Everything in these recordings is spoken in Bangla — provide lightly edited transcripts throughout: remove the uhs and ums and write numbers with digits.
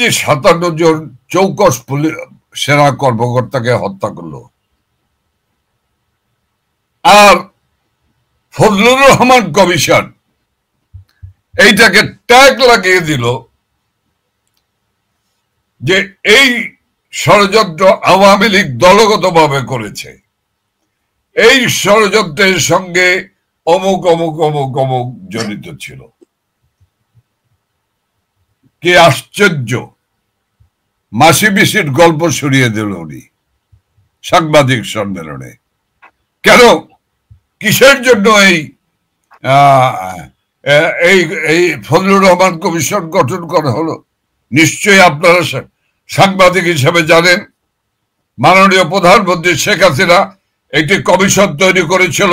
যে 57 জন চৌকস সেনা কর্মকর্তাকে হত্যা করলো, আর ফজলুর রহমান কমিশন এইটাকে ট্যাগ লাগিয়ে দিল যে এই ষড়যন্ত্র আওয়ামী লীগ দলগতভাবে করেছে, এই ষড়যন্ত্রের সঙ্গে অমুক অমুক অমুক অমুক জড়িত ছিল। কি আশ্চর্য! মাসি পিসির গল্প সরিয়ে দিল উনি সাংবাদিক সম্মেলনে। কেন, কিসের জন্য এই ফজলুর রহমান কমিশন গঠন করা হলো? নিশ্চয়ই আপনারা সাংবাদিক হিসেবে জানেন, মাননীয় প্রধানমন্ত্রী শেখ হাসিনা একটি কমিশন তৈরি করেছিল।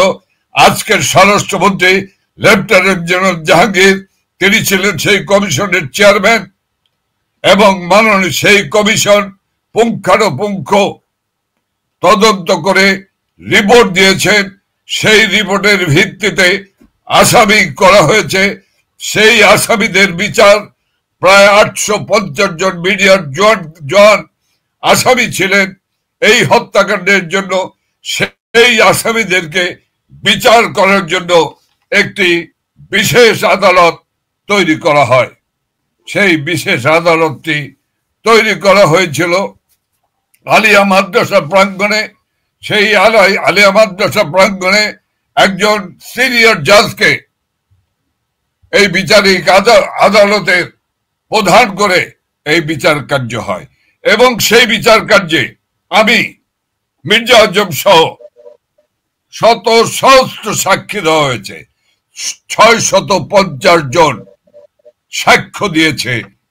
আজকের স্বরাষ্ট্রমন্ত্রী লেফটেন্যান্ট জেনারেল জাহাঙ্গীর, তিনি ছিলেন সেই কমিশনের চেয়ারম্যান, এবং মাননীয় সেই কমিশন পুঙ্খানুপুঙ্খ তদন্ত করে রিপোর্ট দিয়েছেন। সেই রিপোর্টের ভিত্তিতে আসামি করা হয়েছে। সেই আসামিদের বিচার, প্রায় 850 জন মিডিয়ার জওয়ান আসামি ছিলেন এই হত্যাকাণ্ডের জন্য। সেই আসামিদেরকে বিচার করার জন্য একটি বিশেষ আদালত তৈরি করা হয়। সেই বিশেষ আদালতটি তৈরি করা হয়েছিল আলিয়া মাদ্রাসা প্রাঙ্গণে। সেই আলিয়া মাদ্রাসা প্রাঙ্গণে একজন সিনিয়র জাজকে এই বিচারিক আদালতের প্রধান করে এই বিচার কার্য হয়, এবং সেই বিচার কার্যে আমি মির্জা আজম সহ শত সহস্র সাক্ষী দেওয়া হয়েছে। 650 জন সাক্ষ্য দিয়েছে